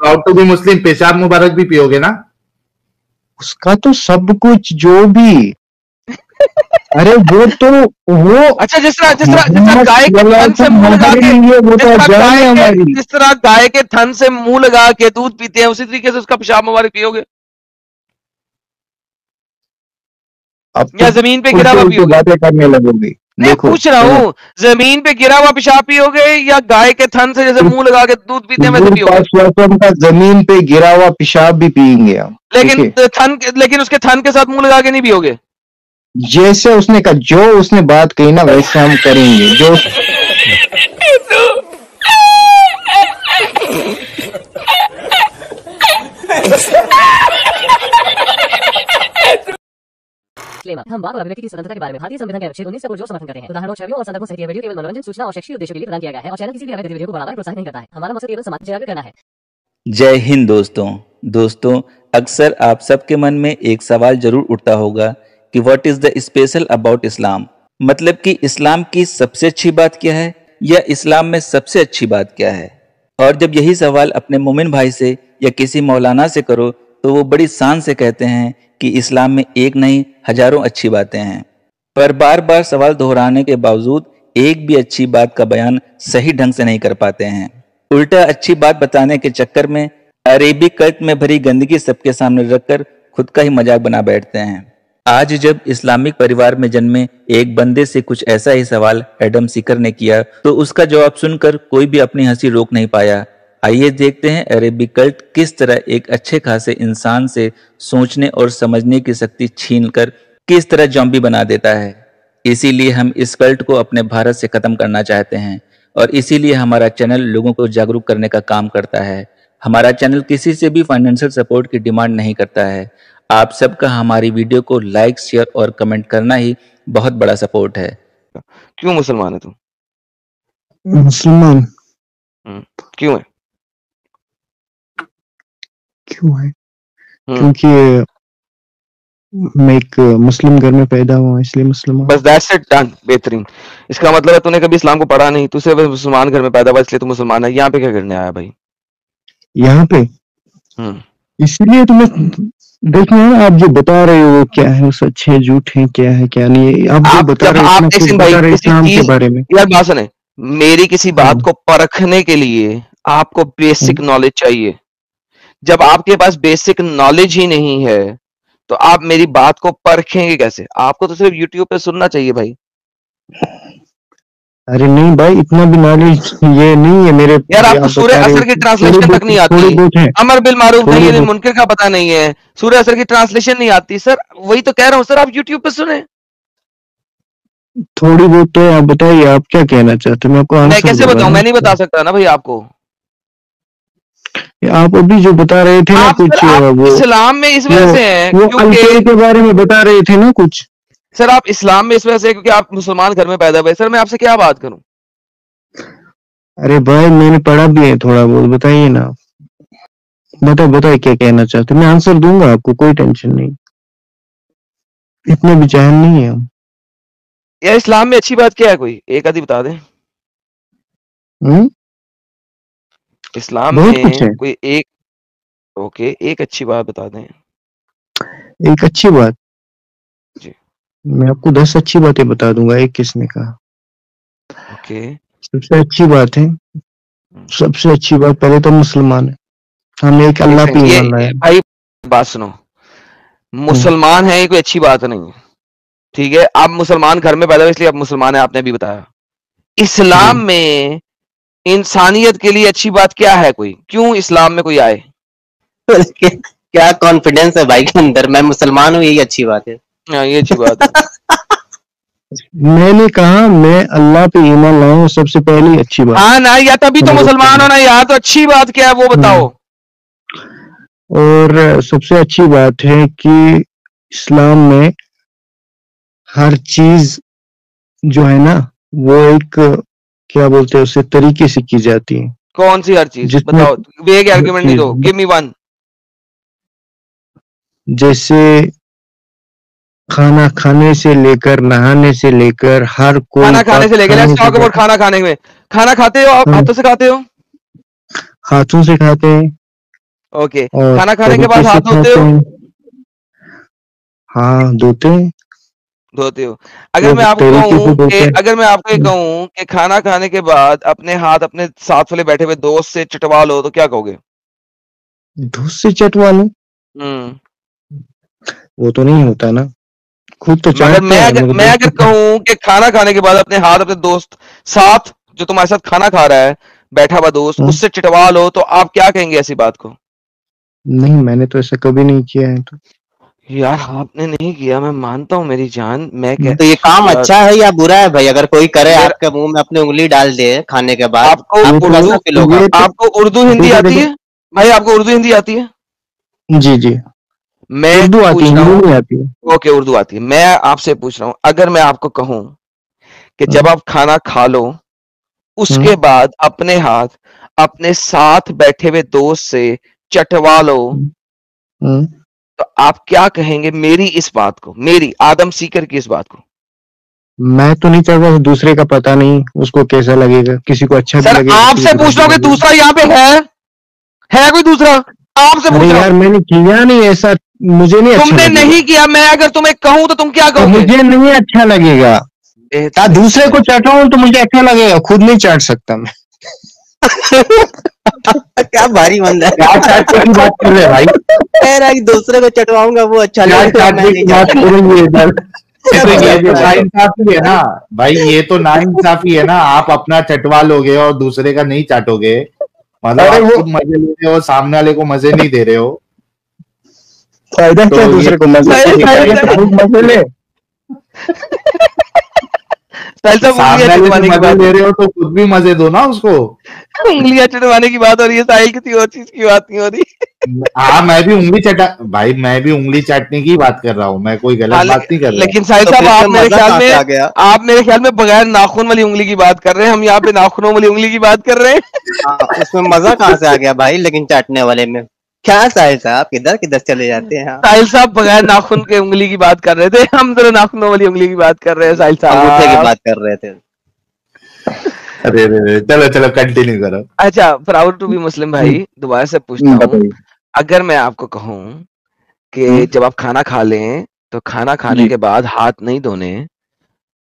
Proud to be मुस्लिम पेशाब मुबारक भी पियोगे ना? उसका तो सब कुछ जो भी अरे वो तो वो अच्छा, जिस तरह गाय के थन से मुंह लगा के, जिस तरह गाय के थन से मुंह लगा के दूध पीते हैं, उसी तरीके से उसका पेशाब मुबारक पियोगे या जमीन पे गिरा हुआ पियोगे? बातें करने लगोगे। मैं पूछ रहा हूँ, जमीन पे गिरा हुआ पेशाब पियोगे या गाय के थन से जैसे मुंह लगा के दूध पीते हैं वैसे पियोगे? जमीन पे गिरा हुआ पेशाब भी पियेंगे हम, लेकिन उसके थन के साथ मुंह लगा के नहीं पियोगे? जैसे उसने कहा, जो उसने बात कही ना वैसे हम करेंगे। जो हम बात अभिव्यक्ति की स्वतंत्रता के बारे में भारतीय संविधान के अनुच्छेद 19 को जो समर्थन करते हैं, उदाहरणों, छवियों और संदर्भों सहित यह वीडियो केवल मनोरंजन, सूचना और शैक्षिक उद्देश्यों के लिए प्रदान किया गया है और चैनल किसी भी अवैध गतिविधियों को बढ़ावा प्रोत्साहित नहीं करता है। हमारा मकसद केवल समाज जागरूक करना है। जय हिंद दोस्तों, अक्सर आप सबके मन में एक सवाल जरूर उठता होगा कि what is the special about Islam, मतलब कि इस्लाम की सबसे अच्छी बात क्या है या इस्लाम में सबसे अच्छी बात क्या है। और जब यही सवाल अपने मोमिन भाई से या किसी मौलाना से करो तो वो बड़ी शान से कहते हैं कि इस्लाम में एक नहीं हजारों अच्छी बातें हैं, पर बार बार सवाल दोहराने के बावजूद एक भी अच्छी बात का बयान सही ढंग से नहीं कर पाते हैं। उल्टा अच्छी बात बताने के चक्कर में अरेबिक कल्ट में भरी गंदगी सबके सामने रखकर खुद का ही मजाक बना बैठते हैं। आज जब इस्लामिक परिवार में जन्मे एक बंदे से कुछ ऐसा ही सवाल एडम सीकर ने किया तो उसका जवाब सुनकर कोई भी अपनी हंसी रोक नहीं पाया। आइए देखते हैं अरेबिक कल्ट किस तरह एक अच्छे खासे इंसान से सोचने और समझने की शक्ति छीनकर किस तरह जॉम्बी बना देता है। इसीलिए हम इस कल्ट को अपने भारत से खत्म करना चाहते हैं और इसीलिए हमारा चैनल लोगों को जागरूक करने का काम करता है। हमारा चैनल किसी से भी फाइनेंशियल सपोर्ट की डिमांड नहीं करता है। आप सबका हमारी वीडियो को लाइक, शेयर और कमेंट करना ही बहुत बड़ा सपोर्ट है। क्यों मुसलमान है तू? मुसलमान क्यों है? क्योंकि मैं एक मुस्लिम घर में पैदा हुआ इसलिए मुसलमान। बस दैट्स इट, डन, बेहतरीन। इसका मतलब है तूने कभी इस्लाम को पढ़ा नहीं, तू सिर्फ मुसलमान घर में पैदा हुआ इसलिए तू मुसलमान है। यहाँ पे क्या करने आया भाई? यहाँ पे इसलिए तुम्हें देखना है, आप जो बता रहे हो क्या है, सच है झूठ है, क्या है क्या नहीं। आप जो बता रहे हो इस्लाम के बारे में, यार बात सुने, मेरी किसी बात को परखने के लिए आपको बेसिक नॉलेज चाहिए। जब आपके पास बेसिक नॉलेज ही नहीं है तो आप मेरी बात को परखेंगे कैसे? आपको तो सिर्फ YouTube पे सुनना चाहिए भाई। अरे नहीं भाई, इतना भी नॉलेज ये नहीं है मेरे। यार आपको सूर्य असर की ट्रांसलेशन तक नहीं आती, अमर बिल मारूफ नहीं मुनकर का पता नहीं है, सूर्य असर की ट्रांसलेशन नहीं आती। सर वही तो कह रहा हूँ सर, आप YouTube पे सुने थोड़ी बहुत तो। आप बताइए आप क्या कहना चाहते हैं, मैं आपको मैं कैसे बताऊं? मैं नहीं बता सकता ना भाई आपको। आप अभी जो बता रहे थे ना कुछ वो इस्लाम में इस वजह से है क्योंकि के बारे में बता रहे थे ना कुछ। सर आप इस्लाम में इस वजह से क्योंकि आप मुसलमान घर में पैदा हुए। सर मैं आपसे क्या बात करूं? अरे भाई मैंने पढ़ा भी है थोड़ा बहुत, बताइए ना। बताइए क्या कहना चाहते, मैं आंसर दूंगा आपको, कोई टेंशन नहीं, इतने भी जाहिल नहीं है हम। यार इस्लाम में अच्छी बात क्या है, कोई एक आधी बता दें। इस्लाम में कोई एक अच्छी बात बता दें। एक अच्छी बात जी, मैं आपको 10 अच्छी बातें बता दूंगा, एक किसने कहा। ओके, सबसे अच्छी बात है, सबसे अच्छी बात पहले तो मुसलमान है, हम एक अल्लाह पे ईमान लाए। भाई बात सुनो, मुसलमान है ये कोई अच्छी बात नहीं है, ठीक है? आप मुसलमान घर में पैदा हुए इसलिए आप मुसलमान है, आपने भी बताया। इस्लाम में इंसानियत के लिए अच्छी बात क्या है? कोई क्यों इस्लाम में कोई आए? क्या कॉन्फिडेंस है भाई के अंदर, मैं मुसलमान हूँ यही अच्छी बात है। हाँ ये अच्छी बात है। मैंने कहा मैं अल्लाह पे ईमान लाया हूँ, सबसे पहली अच्छी बात। हाँ ना, या तभी तो मुसलमान हो ना यार, तो अच्छी बात क्या है वो बताओ। और सबसे अच्छी बात है कि इस्लाम में हर चीज जो है ना वो एक क्या बोलते हैं उसे तरीके से की जाती है। कौन सी हर चीज बताओ, एक आर्गुमेंट नहीं दो, गिव मी वन। जैसे खाना खाने से लेकर नहाने से लेकर हर कोई, खाना खाने से लेकर, लेट्स टॉक अबाउट खाना खाने में। खाना खाते हो आप? हाथों से खाते हो? हाथों से खाते हैं। ओके, और खाना खाने के बाद तरीके से हाथ धोते खाते हो? हैं। हाँ धोते हैं, धोते हो। वो तरीके से धोते हैं। अगर मैं आपको ये कहूं कि खाना खाने के बाद अपने हाथ अपने साथ वाले बैठे हुए दोस्त से चटवा लो तो क्या कहोगे? धूप से चटवा लो, वो तो नहीं होता ना, खुद तो मगर चाटते हैं मगर मैं दोस्त अगर तो कहूं कि खाना खाने के बाद अपने हाथ अपने दोस्त साथ जो तुम्हारे साथ खाना खा रहा है बैठा हुआ दोस्त हाँ? उससे चटवा लो तो आप क्या कहेंगे ऐसी बात को? नहीं, मैंने तो ऐसा कभी नहीं किया है तो। यार आपने नहीं किया, मैं मानता हूँ मेरी जान, मैं कह तो ये काम यार, अच्छा है या बुरा है भाई? अगर कोई करे मेरा आपके मुंह में अपनी उंगली डाल दे खाने के बाद, आपको आपको उर्दू कैसा फील होगा? ये तो आपको उर्दू हिंदी देखो आती देखो, है भाई? आपको उर्दू हिंदी आती है? जी जी, मैं उर्दू आती पूछ है, रहा हिंदी हूँ। नहीं आती है। ओके, उर्दू आती है। मैं आपसे पूछ रहा हूँ, अगर मैं आपको कहूं कि जब हम्म, आप खाना खा लो उसके हम्म, बाद अपने हाथ अपने साथ बैठे हुए दोस्त से चटवा लो हम्म, हम्म। तो आप क्या कहेंगे मेरी इस बात को, मेरी आदम सीकर की इस बात को? मैं तो नहीं चाहता, दूसरे का पता नहीं उसको कैसा लगेगा, किसी को अच्छा भी सर लगेगा, किसी आपसे को बुरा पूछ भी रहा हूँ कि लगेगा। दूसरा यहाँ पे है कोई दूसरा? आपसे अरे पूछ रहा यार हूँ। मैंने किया नहीं ऐसा, मुझे नहीं अच्छा तुमने लगेगा, नहीं किया, मैं अगर तुम्हें कहूं तो तुम क्या तो कहोगे? मुझे नहीं अच्छा लगेगा। या बेहतरीन, दूसरे को चाटाऊं तो मुझे अच्छा लगेगा, खुद नहीं चाट सकता मैं। क्या भारी बंदा क्या है। चाटने की बात कर रहे हैं भाई? कह रहा है कि दूसरे को चटवाऊंगा वो अच्छा क्या लगेगा, मैं चाटने नहीं की बात चाटूंगा। कर रही है इधर? क्या तो ये बात तो कर रहे हो? नाइंसाफी है ना भाई, ये तो नाइंसाफी है ना। आप अपना चटवा लोगे और दूसरे का नहीं चाटोगे, मतलब अरे आप वो खुद मजे ले रहे हो, सामने वाले को मजे नहीं दे रहे हो। फायदा तो क्या ये दूसरे को मजे साहिल साहिल तो साहिल खुद मजे ले। साहिल साहब सामने उंगलियां वाले से चटवाने की मजे बात ले हो रहे हो तो खुद भी मजे दो ना उसको। उंगलियां चटवाने की बात हो रही है, साहिल किसी और चीज की बात नहीं हो रही। हाँ, मैं भी उंगली चटा भाई, मैं भी उंगली चाटने की बात कर रहा हूँ, मैं कोई गलत हाँ, बात नहीं कर रहा। लेकिन साहिल तो साहब फिर इसमें मजा कहाँ से आ गया? आप मेरे ख्याल में बगैर नाखून वाली उंगली की बात कर रहे हैं, हम यहाँ पे नाखूनों वाली उंगली की बात कर रहे हैं। हाँ, उसमें मजा कहाँ से आ गया भाई? लेकिन चाटने वाले में क्या साहिल साहब किधर किधर चले जाते हैं आप? साहिल साहब बगैर नाखून के उंगली की बात कर रहे थे, हम तो नाखूनों वाली उंगली की बात कर रहे हैं साहिल अंगूठे की साहब। बात कर रहे थे। अरे अरे, चलो चलो कंटिन्यू करो। अच्छा, प्राउड टू बी मुस्लिम भाई, दोबारा से पूछता हूँ, बताइए। अगर मैं आपको कहूँ कि हम्म, जब आप खाना खा लें तो खाना खाने जी, के बाद हाथ नहीं धोने,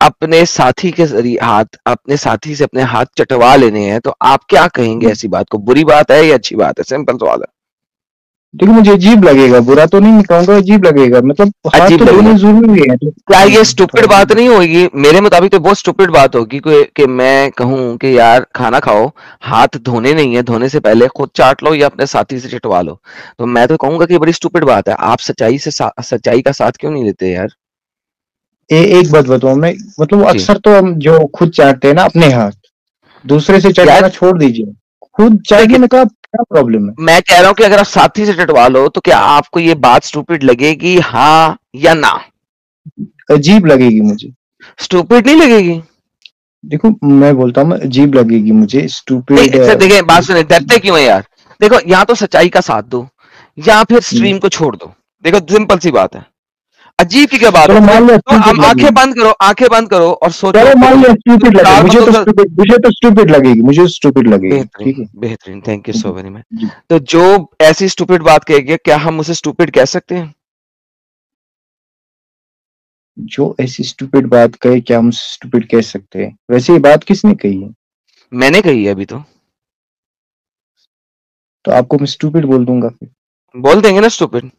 अपने साथी के जरिए हाथ अपने साथी से अपने हाथ चटवा लेने हैं, तो आप क्या कहेंगे ऐसी बात को? बुरी बात है या अच्छी बात है? सिंपल सवाल है। देखो मुझे अजीब लगेगा, बुरा तो नहीं कहूंगा, अजीब लगेगा, मतलब हाथ अजीब तो लगेगा। धोने जरूरी है तो। क्या ये स्टूपिड थोड़ा बात नहीं होगी? मेरे मुताबिक तो बहुत स्टूपिड बात होगी कि मैं कहूं कि यार खाना खाओ, हाथ धोने नहीं है, धोने से पहले खुद चाट लो या अपने साथी से चटवा लो। तो मैं तो कहूंगा कि ये बड़ी स्टूपिड बात है। आप सच्चाई का साथ क्यों नहीं लेते यार? एक बात बताऊं मैं, मतलब जी अक्सर तो हम जो खुद चाटते हैं ना अपने हाथ, दूसरे से यार, चटाना छोड़ दीजिए, खुद चाटने देखिए में क्या प्रॉब्लम है? मैं कह रहा हूं कि अगर आप साथी से चटवा लो तो क्या आपको ये बात स्टूपिड लगेगी, हाँ या ना? अजीब लगेगी मुझे। स्टूपिड नहीं लगेगी? देखो मैं बोलता हूँ, अजीब लगेगी मुझे, स्टूपिड। नहीं सर, देखिए बात सुने, डरते क्यों है यार? देखो, या तो सच्चाई का साथ दो या फिर स्ट्रीम को छोड़ दो। देखो सिंपल सी बात है, अजीब की क्या बात है? चलो मान लिया तो स्टूपिड हम लगेगी, आंखें बंद करो और सोचो चलो कि मान तुम लिया स्टूपिड लगेगी, चार बंदों के साथ। मुझे तो स्टूपिड लगेगी, मुझे स्टूपिड लगेगी, बेहतरीन ठीक है। बेहतरीन, thank you so very much. जी, तो जो ऐसी स्टूपिड बात कहेगी, क्या हम उसे स्टूपिड कह सकते हैं? जो ऐसी स्टूपिड बात कहे क्या हम स्टूपिड कह सकते हैं? वैसे ये बात किसने कही है? मैंने कही है अभी तो आपको मैं स्टूपिड बोल दूंगा फिर। बोल देंगे ना स्टूपिड।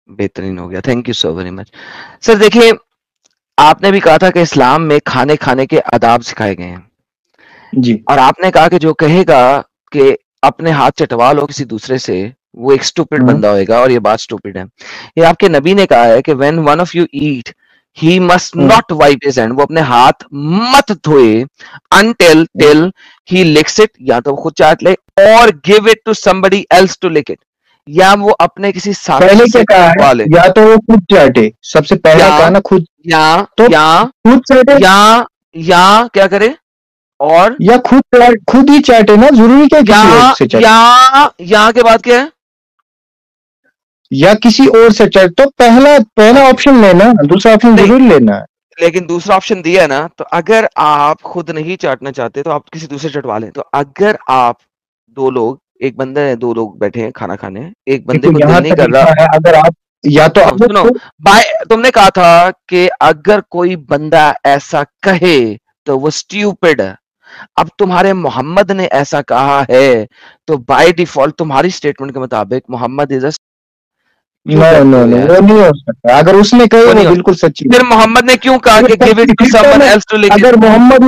बेहतरीन हो गया, thank you so very much. Sir देखिए, आपने भी कहा था कि इस्लाम में खाने खाने के आदाब सिखाए गए हैं, जी, और आपने कहा कि जो कहेगा कि अपने हाथ चटवा लो किसी दूसरे से, वो एक स्टूपिड हम्म, बंदा होएगा, और ये बात स्टूपिड है। ये आपके नबी ने कहा है कि when one of you eat he must hmm, not wipe his hand, वो अपने हाथ मत धोए until hmm. Till he licks it, या तो वो खुद चाट ले, और give it to somebody else to lick it, या वो अपने किसी पहले साथी क्या से कहा है? चटवा ले। या तो वो खुद चाटे, सबसे पहला या कहा ना खुद, या तो या खुद चाटे, या क्या करे? और या खुद ही चाटे ना, जरूरी क्या किसी और से चाटे? या के बाद क्या है? या किसी और से चाटे, तो पहला ऑप्शन लेना, दूसरा ऑप्शन नहीं, जरूर लेना है। लेकिन दूसरा ऑप्शन दिया है ना, तो अगर आप खुद नहीं चाटना चाहते तो आप किसी दूसरे चटवा लें। तो अगर आप दो लोग एक बंदा है, 2 लोग बैठे हैं खाना खाने, एक बंदे देखो को दिल यहाँ नहीं तक कर रहा। लिखा है, अगर आप या तो सुनो सुनो भाई, तुमने कहा था कि अगर कोई बंदा ऐसा कहे तो वो स्ट्यूपिड है। अब तुम्हारे मोहम्मद ने ऐसा कहा है तो बाय डिफॉल्ट तुम्हारी स्टेटमेंट के मुताबिक मोहम्मद इज क्यों नो कहते नो हो नो, यार? वो नहीं हो सकता। अगर उसने कही वो वो नहीं हो बिल्कुल सच्ची फिर बात। मोहम्मद ने क्यों कहा कि गिव इट टू फिर तो समवन मैं, एल्स टू लिख अगर मोहम्मद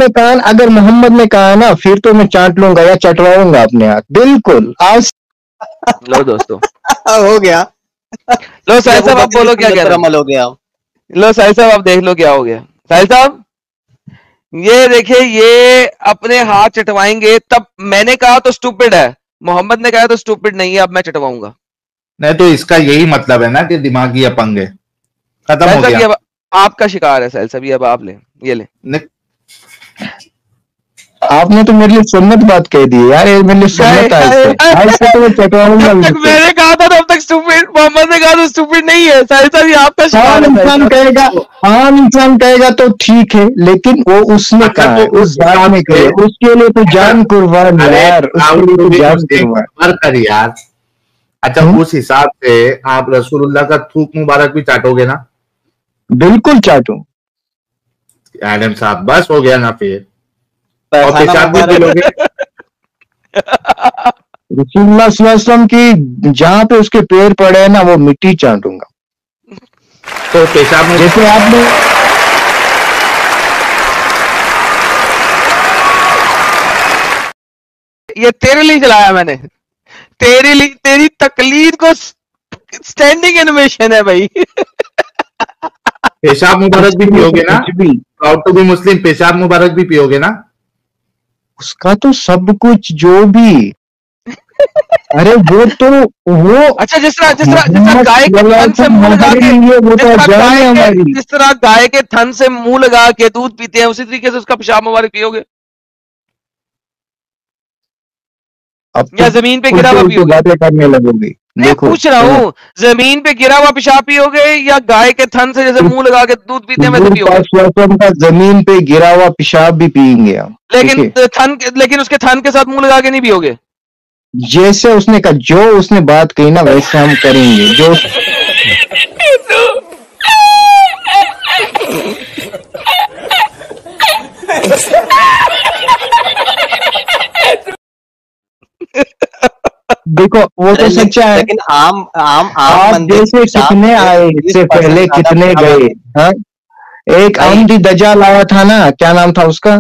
ने कहा ना, फिर तो मैं चाट लूंगा या चटवाऊंगा अपने हाथ, बिल्कुल। आज लो दोस्तों, हो गया। लो साहिल साहब आप बोलो क्या कह रहे अमल हो गया। हैं? लो साहिल साहब आप देख लो क्या हो गया। साहिल साहब ये देखिए, ये अपने हाथ चटवाएंगे। तब मैंने कहा तो स्टूपिड है, मोहम्मद ने कहा तो स्टूपिड नहीं है, अब मैं चटवाऊंगा। नहीं तो इसका यही मतलब है ना कि दिमागी अपंग है, खत्म साहिल हो साहब गया। ये अब आपका शिकार है। साहिल साहब ये अब आप ले, ये ले। आपने तो मेरे लिए सुन्नत बात कह दी यार, ये मेरे लिए सुन्नत है। आज से तो मैं चटवाऊंगा जब तक बिल्कुल। मैंने कहा था तब तक स्टूपिड, मोहम्मद ने कहा तो स्टूपिड नहीं है। साहिल साहब ये आपका आम शिकार है। इंसान कहेगा, आम इंसान कहेगा तो ठीक है, लेकिन वो उसने अच्छा, कहा तो है, उस जात ने कहा है, उसके लिए तो जान कुर्बान यार, उसके लिए तो जान कुर्बान। कर यार। अच्छा, उस हिसाब से आप रसूलुल्लाह का थूक मुबारक भी चाटोगे ना? बिल्कुल चाटू। एडम साहब बस हो गया ना फिर। और पैखाना पेशाब भी मुबारक। पिलोगे? रसूलुल्लाह सल्लल्लाहु अलैहि वसल्लम की जहां पे उसके पैर पड़े हैं ना, वो मिट्टी चाटूंगा। तो पेशाब में जैसे आपने ये तेरे लिए चलाया मैंने, तेरी तकलीद को स्टैंडिंग एनिमेशन है भाई। पेशाब मुबारक भी पियोगे ना? कुछ भी, प्राउड टू बी मुस्लिम, पेशाब मुबारक भी पियोगे ना? उसका तो सब कुछ जो भी, अरे वो अच्छा, जिस तरह गाय के थन से मुंह लगा के, वो तो जान है हमारी। जिस तरह गाय के थन से मुंह लगा के दूध पीते हैं, उसी तरीके से उसका पेशाब मुबारक पियोगे या जमीन पे गिरा हुआ पियोगे? बातें करने लगोगी। मैं पूछ रहा हूँ, जमीन पे गिरा हुआ पेशाब पियोगे या गाय के थन से जैसे मुंह लगा के दूध पीते हैं वैसे पियोगे? का जमीन पे गिरा हुआ पेशाब भी पियेंगे हम, लेकिन उसके थन के साथ मुंह लगा के नहीं पियोगे? जैसे उसने कहा, जो उसने बात कही ना वैसे हम करेंगे। जो देखो वो तो सच्चा है, लेकिन आम आम आम आप बंदे जैसे कितने आए, इससे पहले कितने गए। हाँ, एक अहमदी दज्जाल आया था ना, क्या नाम था उसका,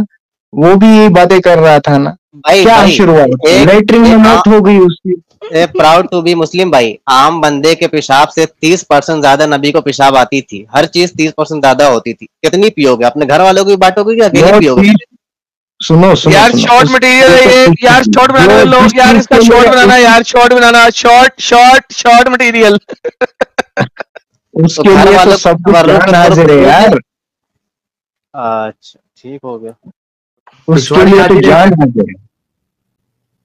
वो भी यही बातें कर रहा था ना। क्या शुरुआत, लेटरिन में मौत हो गई उसकी। प्राउड टू बी मुस्लिम भाई, आम बंदे के पेशाब से 30% ज्यादा नबी को पेशाब आती थी, हर चीज 30% ज्यादा होती थी। कितनी पियोगे? अपने घर वालों को भी बांटोगे या अकेले पियोगे? सुनो यार, शॉर्ट मटेरियल है ये यार, शॉर्ट बनाना लोग यार, इसका शॉर्ट बनाना यार, शॉर्ट बनाना, शॉर्ट मटेरियल। उसके लिए तो सब कुछ हाजिर है यार। अच्छा, ठीक हो गया। उसके लिए तो जान हाजिर है।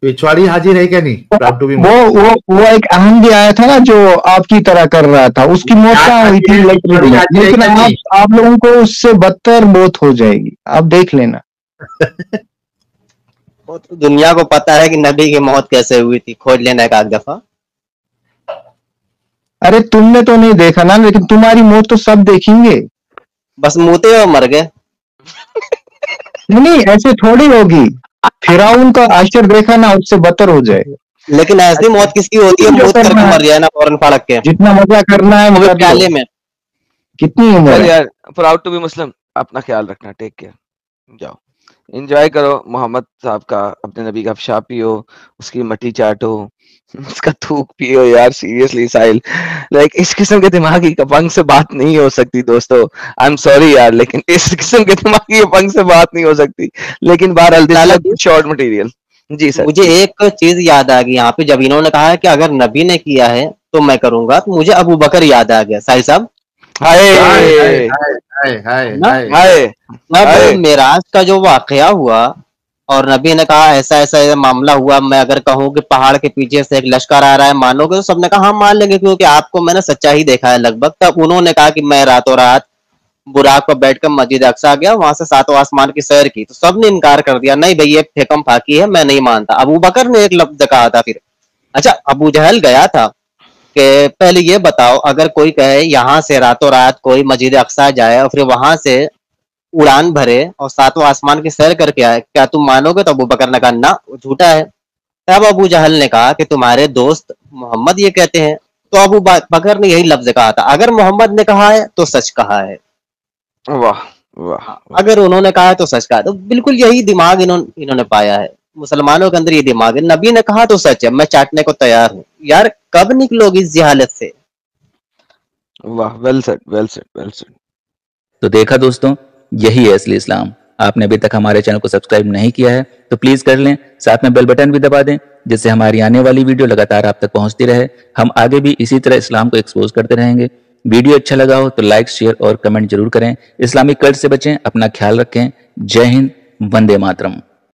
पिछवाड़ी हाजिर है क्या नहीं? प्राउड टू बी वो एक अहमदी आया था ना जो आपकी तरह कर रहा था, उसकी मौत कहाँ हुई थी? लेकिन आप लोगों को उससे बदतर मौत हो जाएगी, आप देख लेना। वो तो दुनिया को पता है कि नबी की मौत कैसे हुई थी, खोज लेना एक आध दफा। अरे तुमने तो नहीं देखा ना, लेकिन तुम्हारी मौत तो सब देखेंगे। बस मुते और मर गए। नहीं, ऐसे थोड़ी होगी। फिराउन का आश्चर्य देखा ना, उससे बदतर हो जाएगा। लेकिन ऐसी मौत किसकी होती है? मौत करके मर जाए ना फौरन फड़क के। जितना मजा करना है मगर प्याले में। कितनी उम्र है यार? प्राउड टू बी मुस्लिम, अपना ख्याल रखना, टेक केयर, जाओ एंजॉय करो। मोहम्मद साहब का, अपने नबी का पेशाब पियो, उसकी मट्टी चाटो, उसका थूक पियो। यार सीरियसली साहिल, लाइक इस किस्म के दिमागी अपंग से बात नहीं हो सकती दोस्तों। आई एम सॉरी यार, लेकिन इस किस्म के दिमागी अपंग से बात नहीं हो सकती। लेकिन बहरहाल शॉर्ट मटेरियल। जी सर। मुझे एक चीज याद आ गई यहाँ पे, जब इन्होंने कहा है कि अगर नबी ने किया है तो मैं करूंगा, तो मुझे अबू बकर याद आ गया। साहिल साहब, अब मेराज का जो वाकया हुआ और नबी ने कहा ऐसा ऐसा मामला हुआ, मैं अगर कहूँ कि पहाड़ के पीछे से एक लश्कर आ रहा है, मानोगे? तो सबने कहा हाँ मान लेंगे, क्योंकि आपको मैंने सच्चाई देखा है लगभग। तब उन्होंने कहा कि मैं रातों रात बुराक पर बैठकर मस्जिद अक्सा गया, वहां से 7वें आसमान की सैर की। तो सबने इनकार कर दिया, नहीं भाई ये फेकम फाकी है, मैं नहीं मानता। अबू बकर ने एक लफ्ज कहा था फिर अच्छा, अबू जहल गया था कि पहले ये बताओ, अगर कोई कहे यहाँ से रातों रात कोई मस्जिद अक्सा जाए और फिर वहां से उड़ान भरे और सातवां आसमान की सैर करके आए, क्या तुम मानोगे? तो अबू बकर ने कहा ना, वो झूठा है। तब अबू जहल ने कहा कि तुम्हारे दोस्त मोहम्मद ये कहते हैं। तो अबू बकर ने यही लफ्ज कहा था, अगर मोहम्मद ने कहा है तो सच कहा है, वाह वाह वाह। अगर उन्होंने कहा है तो सच कहा है। तो बिल्कुल यही दिमाग इन्होंने पाया है, मुसलमानों के अंदर ये दिमाग है, नबी ने कहा तो सच है, मैं चाटने को तैयार हूँ। यार कब निकलोगी इस जहालत से? वाह, well said well said well said. तो देखा दोस्तों, यही है असली इस्लाम। आपने अभी तक हमारे चैनल को सब्सक्राइब नहीं किया है तो प्लीज कर लें, साथ में बेल बटन भी दबा दें, जिससे हमारी आने वाली वीडियो लगातार आप तक पहुंचती रहे। हम आगे भी इसी तरह इस्लाम को एक्सपोज करते रहेंगे। वीडियो अच्छा लगा हो तो लाइक, शेयर और कमेंट जरूर करें। इस्लामिक कर्ज से बचें, अपना ख्याल रखें। जय हिंद, वंदे मातरम।